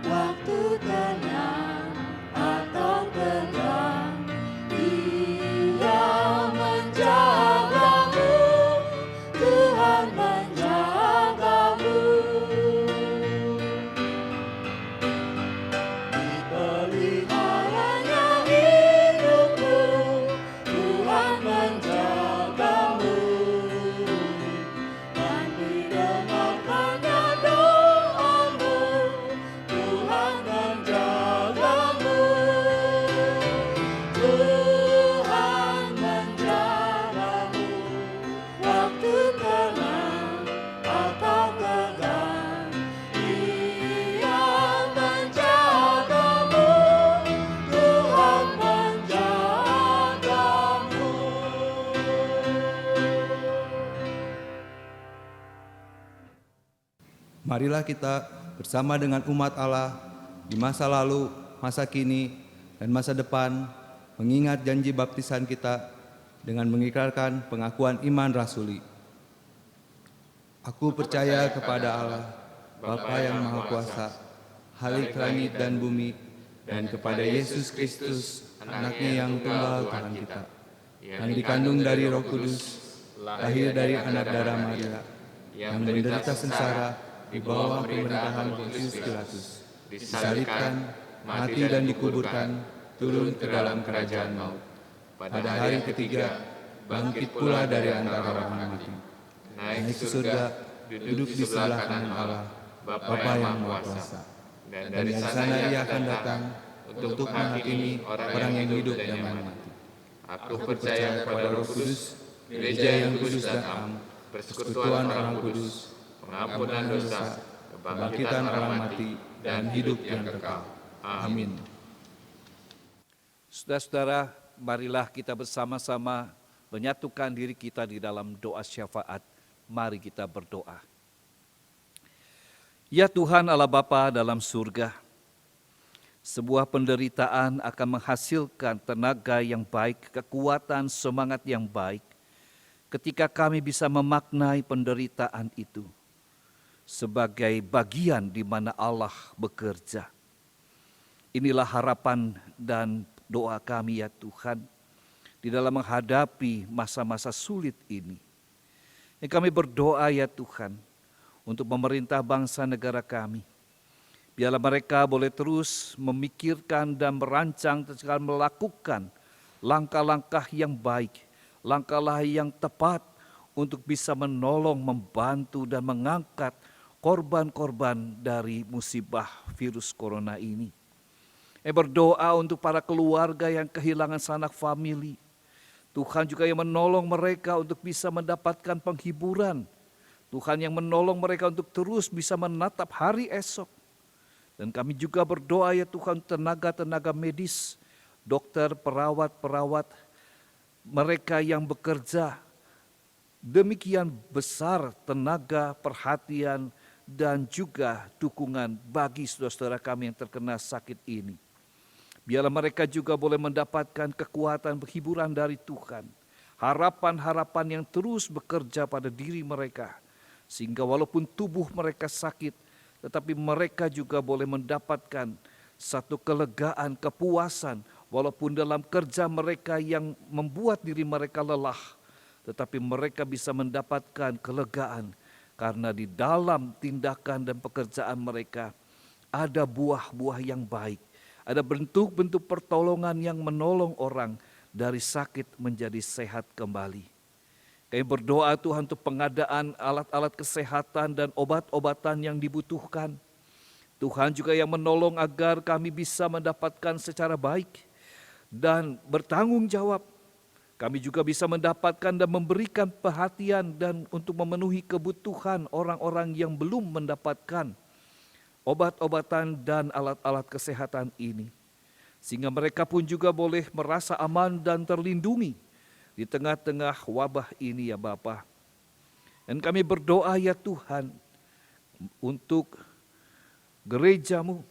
waktu tenang atau tegang, Dia menjagamu, Tuhan menjagamu. Dipeliharanya hidupmu, Tuhan menjagamu, dan didengarkannya doamu, Tuhan menjagamu. Tuhan menjagamu, waktu tenang atau tegang, Dia menjagamu, Tuhan menjagamu. Marilah kita bersama dengan umat Allah di masa lalu, masa kini, dan masa depan mengingat janji baptisan kita dengan mengikrarkan pengakuan iman rasuli. Aku percaya kepada Allah, Bapa yang Maha Kuasa, Khalik langit dan bumi, dan kepada Yesus Kristus, anaknya yang tunggal Tuhan kita, yang dikandung dari Roh Kudus, lahir dari anak darah Maria, yang menderita sengsara di bawah pemerintahan Pontius Pilatus, disalibkan, mati dan dikuburkan, turun ke dalam kerajaan maut. Pada hari ketiga, bangkit pula dari antara orang mati, naik ke surga, duduk di sebelah kanan Allah, Bapa yang Maha Kuasa. Dan dari sana Ia akan datang untuk menghakimi orang yang hidup dan mati. Aku percaya kepada Roh Kudus, Gereja yang kudus dan am, persekutuan orang kudus, pengampunan dosa, kebangkitan orang mati, dan hidup yang kekal. Amin. Saudara-saudara, marilah kita bersama-sama menyatukan diri kita di dalam doa syafaat. Mari kita berdoa. Ya Tuhan Allah Bapa dalam surga, sebuah penderitaan akan menghasilkan tenaga yang baik, kekuatan, semangat yang baik, ketika kami bisa memaknai penderitaan itu sebagai bagian di mana Allah bekerja. Inilah harapan dan doa kami ya Tuhan, di dalam menghadapi masa-masa sulit ini. Yang kami berdoa ya Tuhan, untuk pemerintah bangsa negara kami. Biarlah mereka boleh terus memikirkan dan merancang dan melakukan langkah-langkah yang baik, langkah-langkah yang tepat untuk bisa menolong, membantu dan mengangkat korban-korban dari musibah virus corona ini. Berdoa untuk para keluarga yang kehilangan sanak famili. Tuhan juga yang menolong mereka untuk bisa mendapatkan penghiburan. Tuhan yang menolong mereka untuk terus bisa menatap hari esok. Dan kami juga berdoa ya Tuhan, tenaga-tenaga medis, dokter, perawat-perawat, mereka yang bekerja demikian besar tenaga, perhatian, dan juga dukungan bagi saudara-saudara kami yang terkena sakit ini. Biarlah mereka juga boleh mendapatkan kekuatan hiburan dari Tuhan. Harapan-harapan yang terus bekerja pada diri mereka. Sehingga walaupun tubuh mereka sakit, tetapi mereka juga boleh mendapatkan satu kelegaan, kepuasan. Walaupun dalam kerja mereka yang membuat diri mereka lelah, tetapi mereka bisa mendapatkan kelegaan karena di dalam tindakan dan pekerjaan mereka ada buah-buah yang baik, ada bentuk-bentuk pertolongan yang menolong orang dari sakit menjadi sehat kembali. Kami berdoa Tuhan untuk pengadaan alat-alat kesehatan dan obat-obatan yang dibutuhkan. Tuhan juga yang menolong agar kami bisa mendapatkan secara baik dan bertanggung jawab. Kami juga bisa mendapatkan dan memberikan perhatian dan untuk memenuhi kebutuhan orang-orang yang belum mendapatkan obat-obatan dan alat-alat kesehatan ini. Sehingga mereka pun juga boleh merasa aman dan terlindungi di tengah-tengah wabah ini ya Bapa. Dan kami berdoa ya Tuhan untuk gereja-Mu.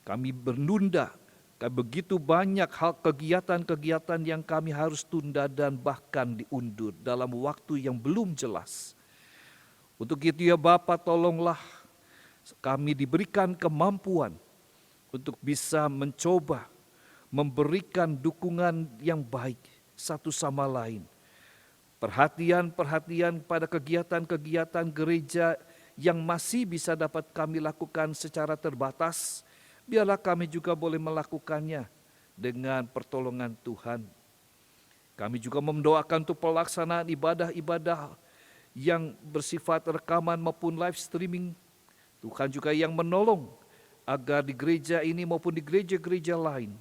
Kami menunda begitu banyak hal kegiatan-kegiatan yang kami harus tunda dan bahkan diundur dalam waktu yang belum jelas. Untuk itu ya Bapa, tolonglah kami diberikan kemampuan untuk bisa mencoba memberikan dukungan yang baik satu sama lain. Perhatian-perhatian pada kegiatan-kegiatan gereja yang masih bisa dapat kami lakukan secara terbatas, biarlah kami juga boleh melakukannya dengan pertolongan Tuhan. Kami juga mendoakan untuk pelaksanaan ibadah-ibadah yang bersifat rekaman maupun live streaming. Tuhan juga yang menolong agar di gereja ini maupun di gereja-gereja lain,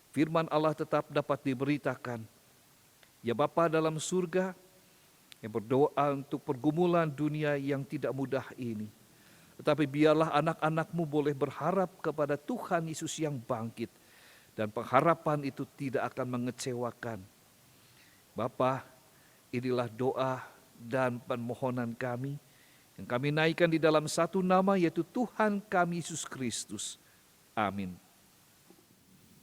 firman Allah tetap dapat diberitakan. Ya Bapa dalam surga, yang berdoa untuk pergumulan dunia yang tidak mudah ini. Tetapi biarlah anak-anak-Mu boleh berharap kepada Tuhan Yesus yang bangkit. Dan pengharapan itu tidak akan mengecewakan. Bapa, inilah doa dan permohonan kami yang kami naikkan di dalam satu nama, yaitu Tuhan kami Yesus Kristus. Amin.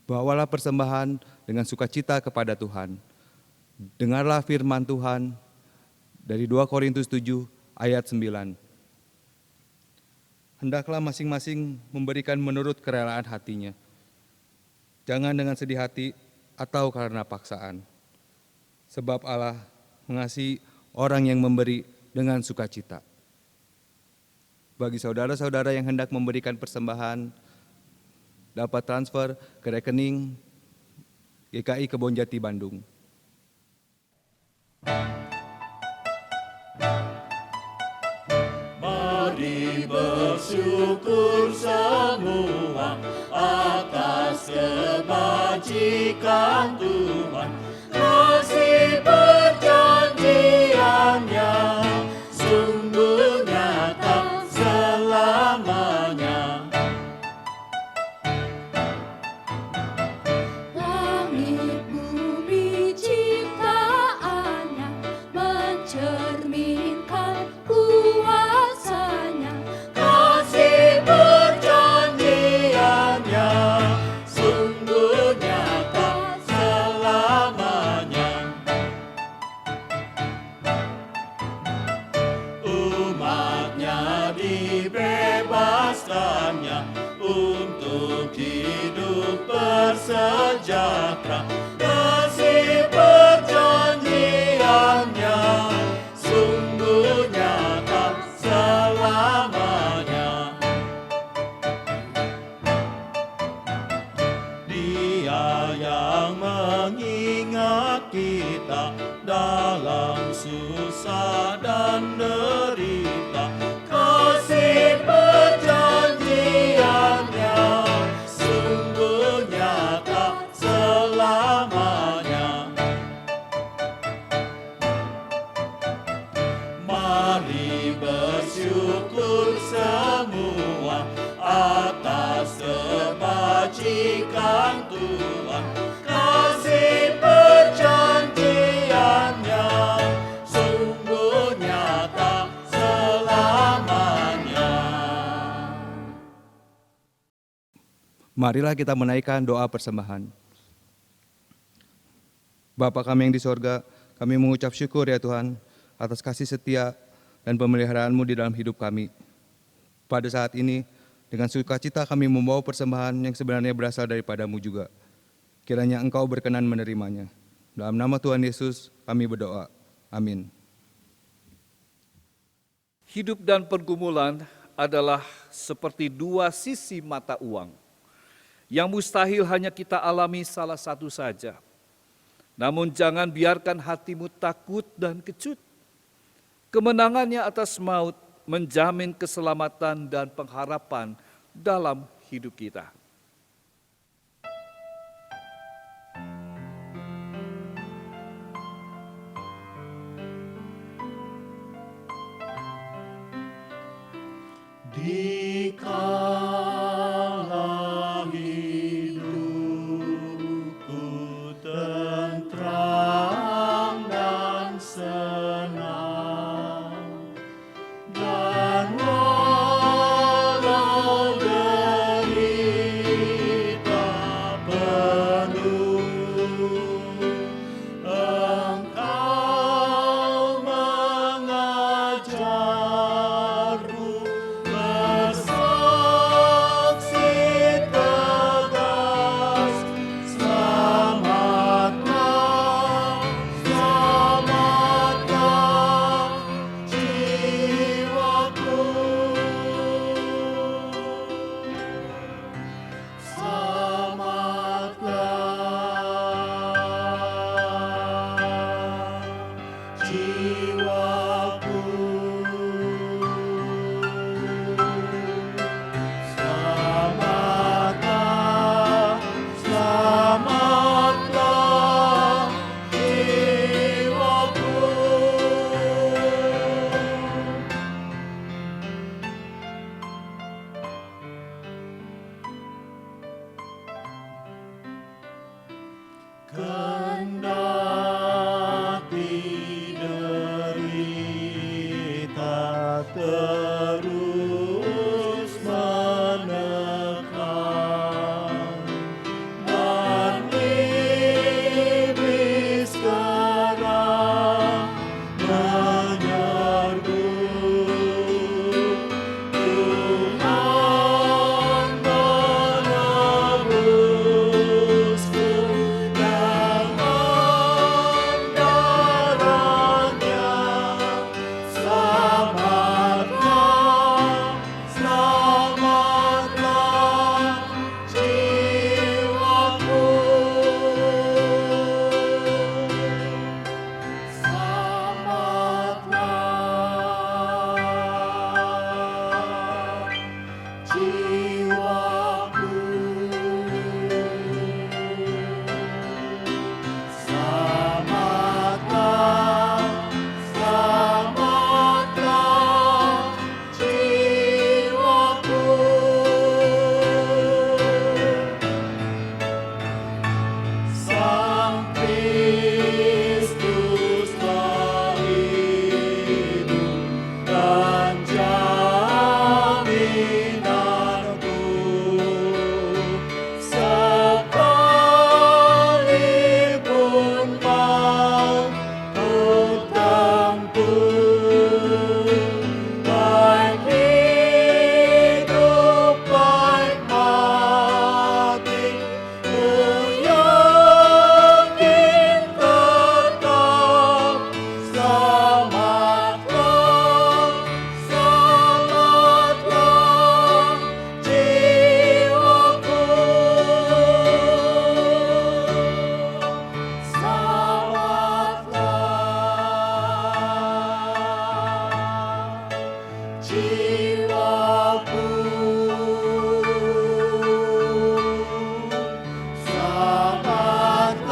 Bawalah persembahan dengan sukacita kepada Tuhan. Dengarlah firman Tuhan dari 2 Korintus 7 ayat 9. Hendaklah masing-masing memberikan menurut kerelaan hatinya. Jangan dengan sedih hati atau karena paksaan. Sebab Allah mengasihi orang yang memberi dengan sukacita. Bagi saudara-saudara yang hendak memberikan persembahan, dapat transfer ke rekening GKI Kebonjati Bandung. Mari bersyukur semua atas kebajikan Tuhan, kasih perjanjiannya sungguh nyata selamanya. Langit bumi ciptaannya mencerminkan kuasanya, Kasih perjanjiannya sungguh nyata selamanya. Umatnya dibebaskannya untuk hidup bersejahtera. Kasih perjanjiannya sungguh nyata selamanya. Dia yang mengingat kita dalam susah dan derita. Kasih perjanjiannya sungguh nyata selamanya. Mari bersyukur semua atas kebajikan Tuhan, kasih perjanjiannya sungguh nyata selamanya. Marilah kita menaikkan doa persembahan. Bapa kami yang di sorga, kami mengucap syukur ya Tuhan atas kasih setia dan pemeliharaan-Mu di dalam hidup kami. Pada saat ini, dengan sukacita kami membawa persembahan yang sebenarnya berasal daripada-Mu juga. Kiranya Engkau berkenan menerimanya. Dalam nama Tuhan Yesus kami berdoa. Amin. Hidup dan pergumulan adalah seperti dua sisi mata uang, yang mustahil hanya kita alami salah satu saja. Namun jangan biarkan hatimu takut dan kecut. Kemenangannya atas maut menjamin keselamatan dan pengharapan dalam hidup kita. Dikala hidupku tentram dan senang, dan walau derita penuh, Engkau mengajarku bersaksi tegas, selamatlah, selamatlah jiwaku, selamatlah jiwaku, selamatlah, selamatlah jiwaku. Kendati derita terus menekan, dan iblis kerap menyerbu, Tuhan menebusku dengan darahnya. Selamatlah, selamatlah jiwaku, selamatlah jiwaku, selamatlah, selamatlah jiwaku. Sang Kristus telah hidup dan jaminanku, sekalipun maut ku tempuh, baik hidup baik mati, ku yakin tetap. Selamatlah, selamatlah jiwaku, selamatlah jiwaku, selamatlah,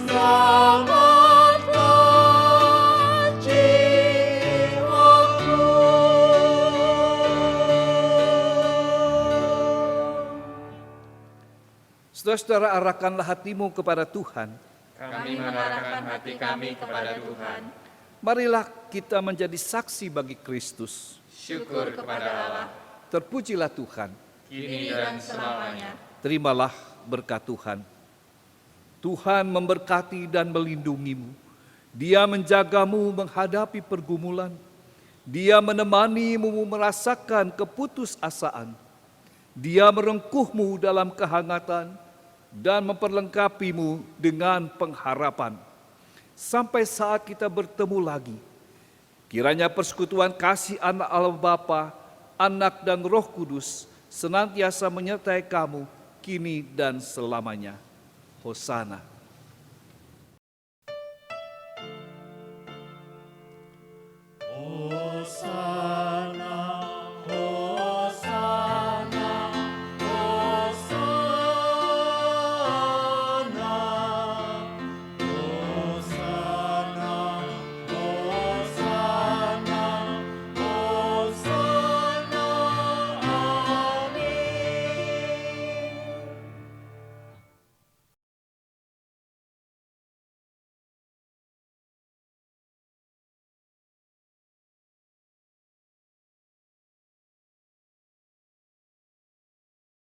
selamatlah jiwaku. Saudara-saudara, arahkanlah hatimu kepada Tuhan. Kami mengarahkan hati kami kepada Tuhan. Marilah kita menjadi saksi bagi Kristus. Syukur kepada Allah, Terpujilah Tuhan. kini dan selamanya. Terimalah berkat Tuhan. Tuhan memberkati dan melindungimu. Dia menjagamu menghadapi pergumulan. Dia menemanimu merasakan keputusasaan. Dia merengkuhmu dalam kehangatan dan memperlengkapimu dengan pengharapan. Sampai saat kita bertemu lagi, Kiranya persekutuan kasih anak Allah Bapa, Anak dan Roh Kudus senantiasa menyertai kamu kini dan selamanya. Hosana. Hosana.